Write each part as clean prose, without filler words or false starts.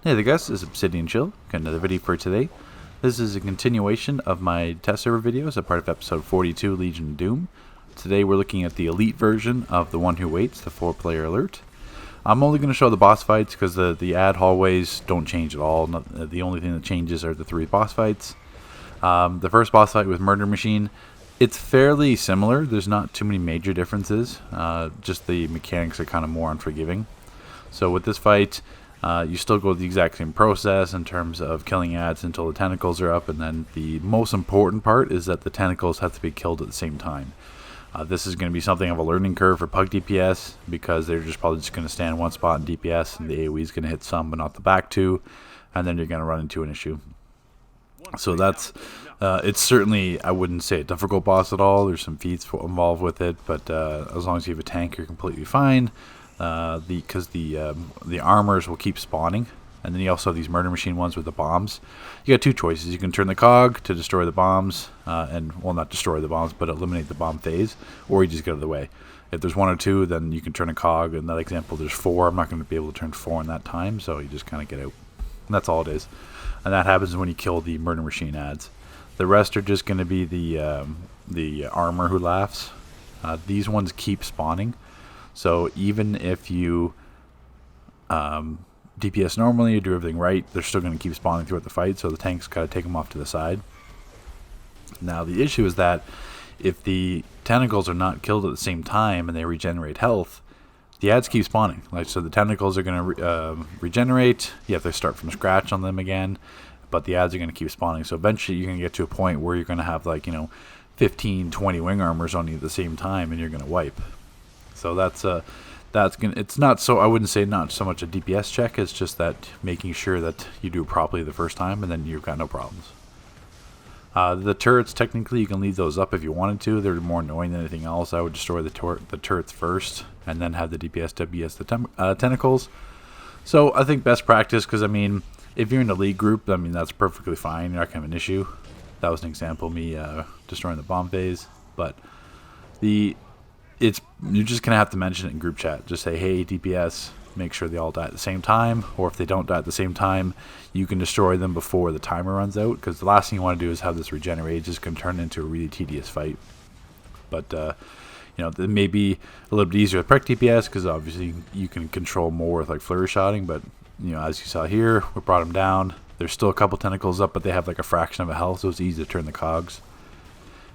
Hey there guys, this is Obsidian Chill. Got another video for today. This is a continuation of my test server videos, a part of episode 42, Legion of Doom. Today we're looking at the elite version of The One Who Waits, the 4-player alert. I'm only going to show the boss fights because the ad hallways don't change at all. The only thing that changes are the 3 boss fights. The first boss fight with Murder Machine, it's fairly similar. There's not too many major differences. Just the mechanics are kind of more unforgiving. So with this fight, you still go the exact same process in terms of killing ads until the tentacles are up, and then the most important part is that the tentacles have to be killed at the same time. This is going to be something of a learning curve for Pug DPS because they're probably just going to stand one spot in DPS, and the AoE is going to hit some but not the back two, and then you're going to run into an issue. So that's it's certainly, I wouldn't say a difficult boss at all. There's some feats involved with it, but as long as you have a tank, you're completely fine. Because the armors will keep spawning, and then you also have these Murder Machine ones with the bombs. You got 2 choices. You can turn the cog to destroy the bombs, well, not destroy the bombs, but eliminate the bomb phase, or you just get out of the way. If there's 1 or 2, then you can turn a cog. In that example, there's 4. I'm not going to be able to turn 4 in that time, so you just kind of get out. And that's all it is. And that happens when you kill the Murder Machine ads. The rest are just going to be the armor who laughs. These ones keep spawning. So even if you DPS normally, you do everything right, they're still going to keep spawning throughout the fight, so the tank's got to take them off to the side. Now the issue is that if the tentacles are not killed at the same time and they regenerate health, the ads keep spawning. So the tentacles are going to regenerate, you have to start from scratch on them again, but the ads are going to keep spawning. So eventually you're going to get to a point where you're going to have 15, 20 wing armors on you at the same time, and you're going to wipe. So that's gonna. It's not so. I wouldn't say not so much a DPS check. It's just that making sure that you do it properly the first time, and then you've got no problems. The turrets, technically, you can leave those up if you wanted to. They're more annoying than anything else. I would destroy the turrets first, and then have the DPS WS the tentacles. So I think best practice, because I mean, if you're in a league group, I mean that's perfectly fine. You're not gonna have an issue. That was an example of me destroying the bomb phase, but you're just going to have to mention it in group chat. Just say, hey, DPS, make sure they all die at the same time. Or if they don't die at the same time, you can destroy them before the timer runs out. Because the last thing you want to do is have this regenerate. It's just going to turn into a really tedious fight. But, it may be a little bit easier with Prec DPS because obviously you can control more with flurry shotting. But, as you saw here, we brought them down. There's still a couple tentacles up, but they have a fraction of a health, so it's easy to turn the cogs.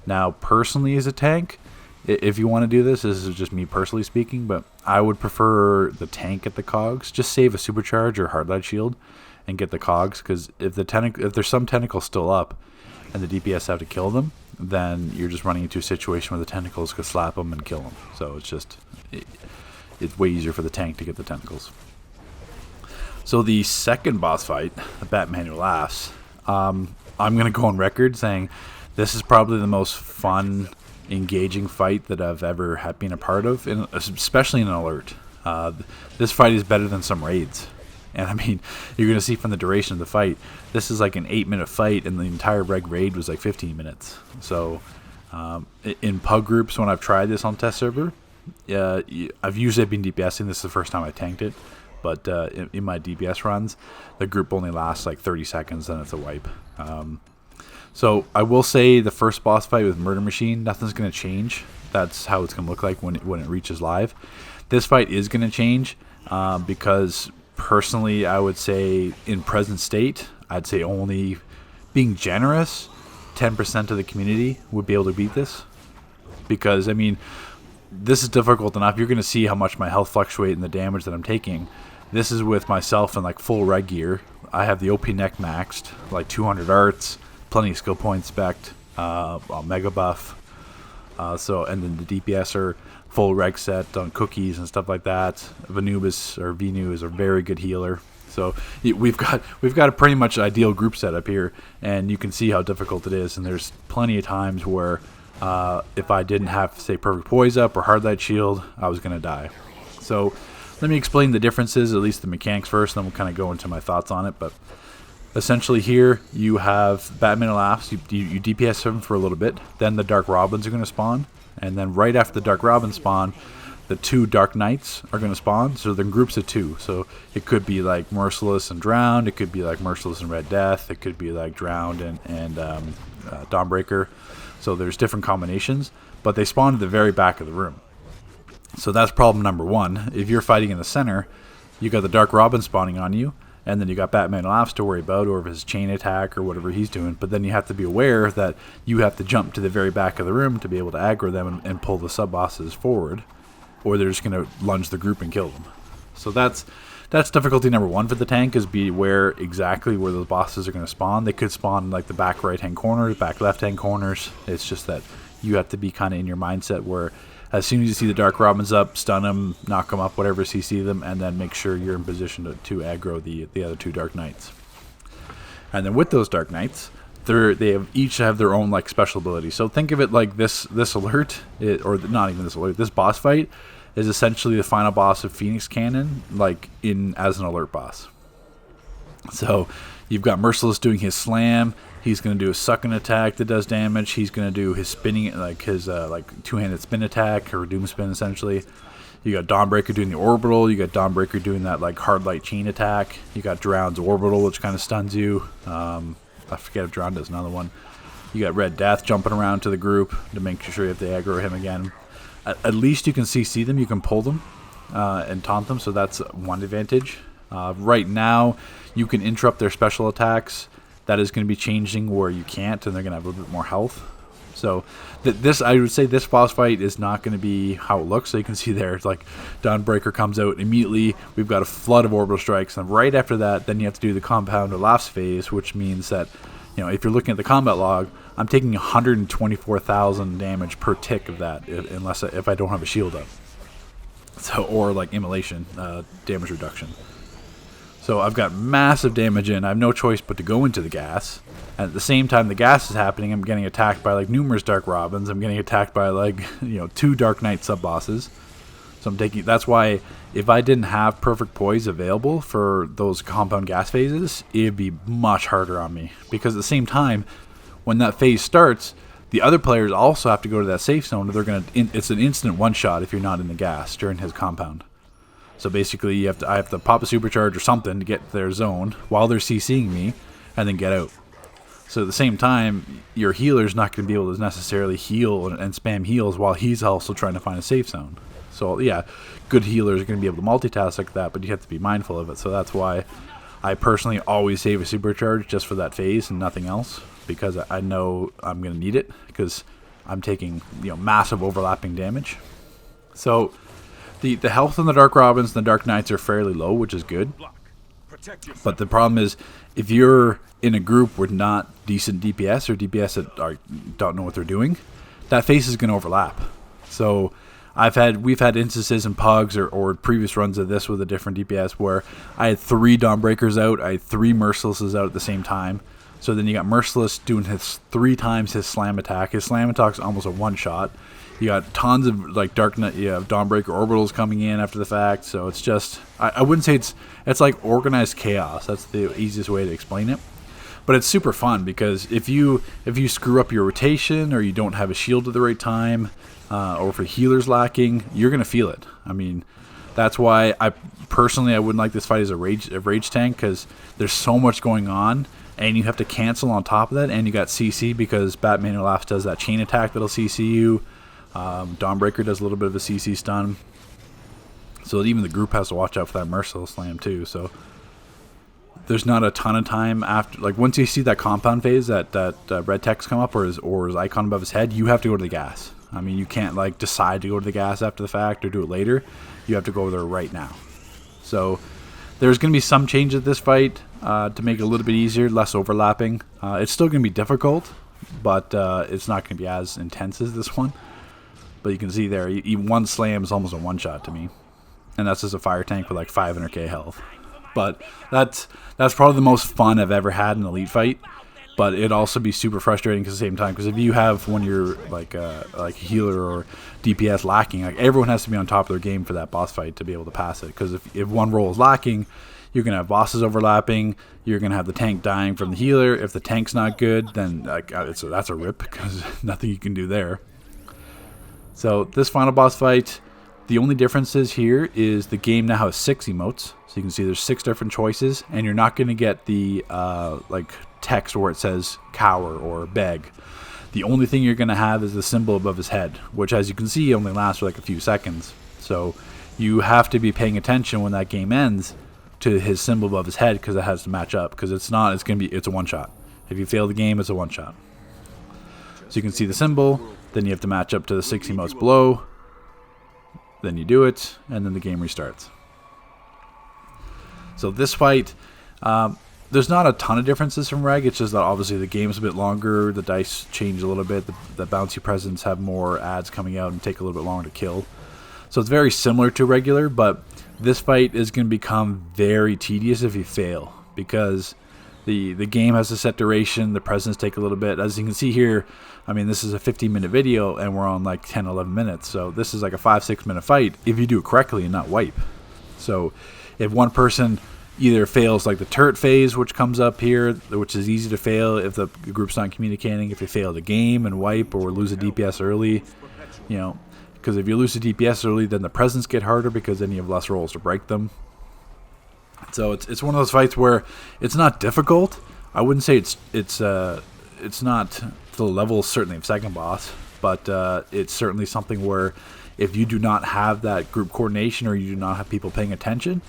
Now, personally as a tank, if you want to do this is just me personally speaking, but I would prefer the tank at the cogs. Just save a supercharge or hard light shield and get the cogs, because if there's some tentacles still up and the DPS have to kill them, then you're just running into a situation where the tentacles could slap them and kill them. So it's way easier for the tank to get the tentacles. So the second boss fight, the Batman Who Laughs, I'm going to go on record saying this is probably the most fun, engaging fight that I've ever been a part of, especially in an alert. This fight is better than some raids, and I mean, you're going to see from the duration of the fight, this is an 8-minute fight, and the entire reg raid was 15 minutes. So in pug groups, when I've tried this on test server, I've usually been DPSing. This is the first time I tanked it, but in my DPS runs, the group only lasts 30 seconds, then it's a wipe. So I will say the first boss fight with Murder Machine, nothing's going to change. That's how it's going to look like when it reaches live. This fight is going to change because personally I would say in present state, I'd say only being generous, 10% of the community would be able to beat this. Because, I mean, this is difficult enough. You're going to see how much my health fluctuate and the damage that I'm taking. This is with myself in full reg gear. I have the OP neck maxed, 200 arts. Plenty of skill points spec'd, mega buff, and then the DPS are full reg set on cookies and stuff like that. Venu is a very good healer. So we've got a pretty much ideal group setup here, and you can see how difficult it is. And there's plenty of times where if I didn't have, say, perfect poise up or hard light shield, I was going to die. So let me explain the differences, at least the mechanics first, and then we'll kind of go into my thoughts on it. But essentially here you have Batman Who Laughs. You DPS him for a little bit, then the Dark Robins are going to spawn, and then right after the Dark Robins spawn, the 2 Dark Knights are going to spawn. So they're in groups of 2. So it could be like Merciless and Drowned. It could be like Merciless and Red Death. It could be like Drowned and Dawnbreaker. So there's different combinations, but they spawn at the very back of the room. So that's problem number 1. If you're fighting in the center, you got the Dark Robin spawning on you, and then you got Batman Laughs to worry about, or if his chain attack or whatever he's doing. But then you have to be aware that you have to jump to the very back of the room to be able to aggro them and pull the sub-bosses forward, or they're just going to lunge the group and kill them. So that's difficulty number 1 for the tank, is be aware exactly where those bosses are going to spawn. They could spawn like the back right-hand corners, back left-hand corners. It's just that you have to be kind of in your mindset where as soon as you see the Dark Robins up, stun them, knock them up, whatever CC them, and then make sure you're in position to aggro the other 2 Dark Knights. And then with those Dark Knights, each have their own like special abilities. So think of it like this alert, or not even this alert, this boss fight is essentially the final boss of Phoenix Cannon, like as an alert boss. So you've got Merciless doing his slam. He's going to do a sucking attack that does damage. He's going to do his spinning, like his two-handed spin attack, or doom spin essentially. You got Dawnbreaker doing the orbital. You got Dawnbreaker doing that like hard light chain attack. You got Drowned's orbital, which kind of stuns you. I forget if Drowned does another one. You got Red Death jumping around to the group to make sure you have to aggro him again. At least you can CC them. You can pull them and taunt them, so that's one advantage. Right now, you can interrupt their special attacks. That is going to be changing where you can't, and they're going to have a little bit more health. So I would say this boss fight is not going to be how it looks. So you can see there, it's like Dawnbreaker comes out immediately. We've got a flood of orbital strikes, and right after that, then you have to do the compound or laughs phase, which means that, if you're looking at the combat log, I'm taking 124,000 damage per tick of that, if I don't have a shield up. So, or like immolation, damage reduction. So I've got massive damage in. I have no choice but to go into the gas. And at the same time the gas is happening, I'm getting attacked by like numerous Dark Robins. I'm getting attacked by like 2 Dark Knight sub-bosses. So that's why if I didn't have perfect poise available for those compound gas phases, it'd be much harder on me. Because at the same time, when that phase starts, the other players also have to go to that safe zone. It's an instant one-shot if you're not in the gas during his compound. So basically, I have to pop a supercharge or something to get to their zone while they're CCing me, and then get out. So at the same time, your healer's not going to be able to necessarily heal and spam heals while he's also trying to find a safe zone. So yeah, good healers are going to be able to multitask like that, but you have to be mindful of it. So that's why I personally always save a supercharge just for that phase and nothing else, because I know I'm going to need it, because I'm taking massive overlapping damage. So the health on the Dark Robins and the Dark Knights are fairly low, which is good. But the problem is, if you're in a group with not decent DPS or DPS that don't know what they're doing, that phase is going to overlap. So we've had instances in Pugs or previous runs of this with a different DPS where I had 3 Dawnbreakers out, I had 3 Mercilesses out at the same time. So then you got Merciless doing his 3 times his slam attack. His slam attack's almost a one-shot. You got tons of like Dark Knight, Dawnbreaker orbitals coming in after the fact. So it's just, I wouldn't say it's like organized chaos. That's the easiest way to explain it. But it's super fun, because if you screw up your rotation, or you don't have a shield at the right time, or if a healer's lacking, you're gonna feel it. I mean, that's why I wouldn't like this fight as a rage tank, because there's so much going on, and you have to cancel on top of that, and you got CC because Batman Who Laughs does that chain attack that'll CC you. Dawnbreaker does a little bit of a CC stun, so even the group has to watch out for that Merciless slam too. So there's not a ton of time after, like once you see that compound phase, that red text come up or his icon above his head, you have to go to the gas. I mean, you can't like decide to go to the gas after the fact or do it later. You have to go there right now. So there's going to be some changes to this fight to make it a little bit easier, less overlapping. It's still going to be difficult, but it's not going to be as intense as this one. But you can see there, one slam is almost a one-shot to me. And that's just a fire tank with like 500k health. But that's probably the most fun I've ever had in an elite fight. But it'd also be super frustrating at the same time, because if you have, when you're like a healer or DPS lacking, like everyone has to be on top of their game for that boss fight to be able to pass it. Because if one role is lacking, you're going to have bosses overlapping, you're going to have the tank dying from the healer. If the tank's not good, then that's a rip, because nothing you can do there. So this final boss fight, The only differences here is the game now has 6 emotes. So you can see there's 6 different choices, and you're not going to get the like text where it says cower or beg. The only thing you're going to have is the symbol above his head, which, as you can see, only lasts for like a few seconds. So you have to be paying attention when that game ends to his symbol above his head, because it has to match up. Because it's not, it's a one-shot. If you fail the game, it's a one-shot. So you can see the symbol, then you have to match up to the 6 emotes below. Then you do it, and then the game restarts. So this fight, there's not a ton of differences from Reg. It's just that obviously the game's a bit longer, the dice change a little bit, the bouncy presents have more ads coming out and take a little bit longer to kill. So it's very similar to regular, but this fight is going to become very tedious if you fail, because the game has a set duration, the presents take a little bit. As you can see here, I mean, this is a 15-minute video, and we're on like 10, 11 minutes. So this is like a 5-6 minute fight if you do it correctly and not wipe. So if one person either fails like the turret phase, which comes up here, which is easy to fail if the group's not communicating, if you fail the game and wipe or lose a DPS early, you know, because if you lose a DPS early, then the presents get harder because then you have less rolls to break them. So it's one of those fights where it's not difficult. I wouldn't say it's not to the level certainly of second boss, but it's certainly something where if you do not have that group coordination or you do not have people paying attention,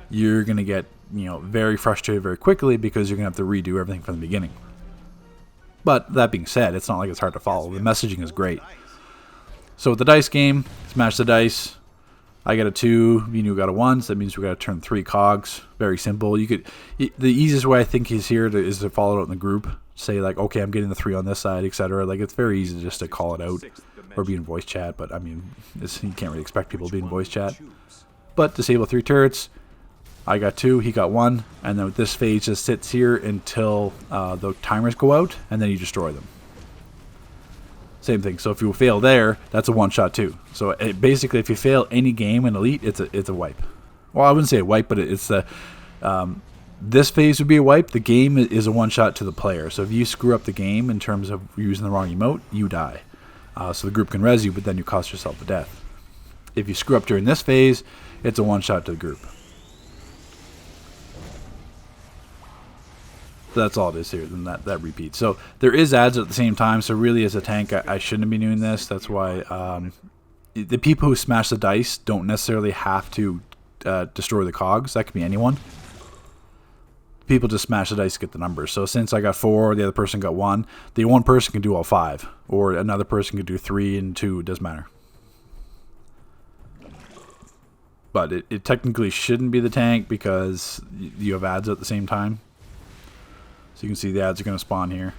you're gonna get, you know, very frustrated very quickly, because you're gonna have to redo everything from the beginning. But that being said, it's not like it's hard to follow. The messaging is great. So with the dice game, smash the dice. I got a 2, Vinu got a 1, so that means we got to turn 3 cogs. Very simple. The easiest way I think is to follow it out in the group. Say like, okay, I'm getting the 3 on this side, etc. Like, it's very easy just to call it out or be in voice chat. But I mean, you can't really expect people to be in voice chat. But disable 3 turrets. I got 2, he got 1, and then this phase just sits here until the timers go out, and then you destroy them. Same thing. So if you fail there, that's a one-shot too. So basically, if you fail any game in Elite, it's a wipe. Well, I wouldn't say a wipe, but it's the this phase would be a wipe. The game is a one-shot to the player. So if you screw up the game in terms of using the wrong emote, you die. So the group can res you, but then you cost yourself a death. If you screw up during this phase, it's a one-shot to the group. That's all it is here, then that repeats. So there is ads at the same time, so really as a tank, I shouldn't be doing this. That's why the people who smash the dice don't necessarily have to destroy the cogs. That could be anyone. People just smash the dice to get the numbers. So since I got 4, the other person got 1, the one person can do all 5. Or another person can do 3 and 2, it doesn't matter. But it technically shouldn't be the tank because you have ads at the same time. So you can see the ads are going to spawn here.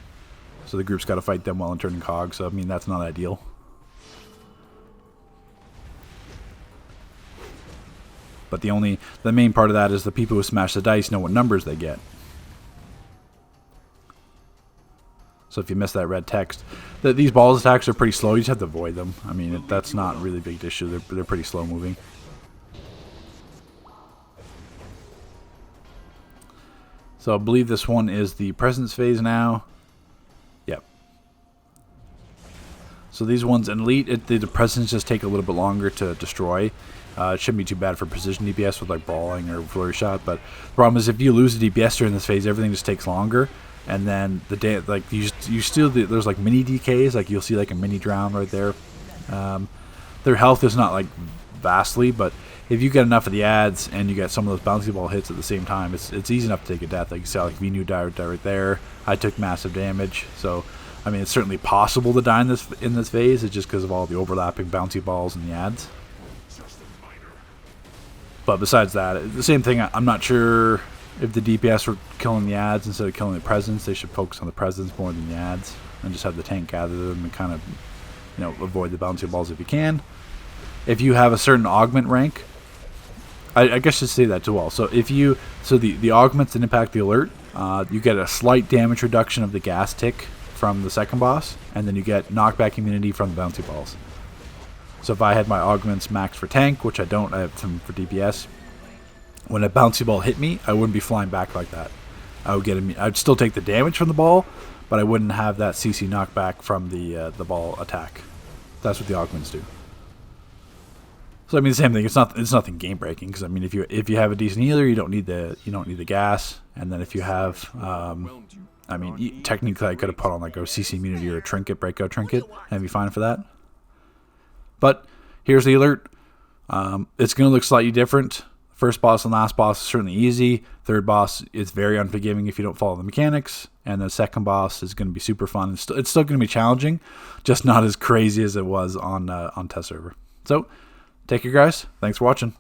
So the group's got to fight them while I'm turning cogs. So I mean, that's not ideal. But the main part of that is the people who smash the dice know what numbers they get. So if you miss that red text, these balls attacks are pretty slow. You just have to avoid them. I mean, that's not really a big issue. They're pretty slow moving. So I believe this one is the presence phase now. Yep. So these ones in Elite, the presents just take a little bit longer to destroy. It shouldn't be too bad for precision DPS with like brawling or flurry shot. But the problem is if you lose a DPS during this phase, everything just takes longer. And then there's like mini DKs, like you'll see like a mini drown right there. Their health is not like vastly, but if you get enough of the ads and you get some of those bouncy ball hits at the same time, it's easy enough to take a death. Like you saw, like Vinu died right there. I took massive damage. So I mean, it's certainly possible to die in this phase. It's just because of all the overlapping bouncy balls and the ads. But besides that, the same thing. I'm not sure if the DPS were killing the ads instead of killing the presence. They should focus on the presence more than the ads, and just have the tank gather them and kind of, you know, avoid the bouncy balls if you can. If you have a certain augment rank, I guess I should say that too. Well, so the augments that impact the alert, you get a slight damage reduction of the gas tick from the second boss, and then you get knockback immunity from the bouncy balls. So if I had my augments maxed for tank, which I don't, I have some for DPS. When a bouncy ball hit me, I wouldn't be flying back like that. I'd still take the damage from the ball, but I wouldn't have that CC knockback from the ball attack. That's what the augments do. So I mean, the same thing. It's nothing game breaking, because I mean, if you have a decent healer, you don't need the gas. And then if you have, I mean, technically I could have put on like a CC immunity or a trinket, breakout trinket, and be fine for that. But here's the alert. It's going to look slightly different. First boss and last boss is certainly easy. Third boss is very unforgiving if you don't follow the mechanics. And the second boss is going to be super fun. It's still going to be challenging, just not as crazy as it was on test server. So, take care, guys. Thanks for watching.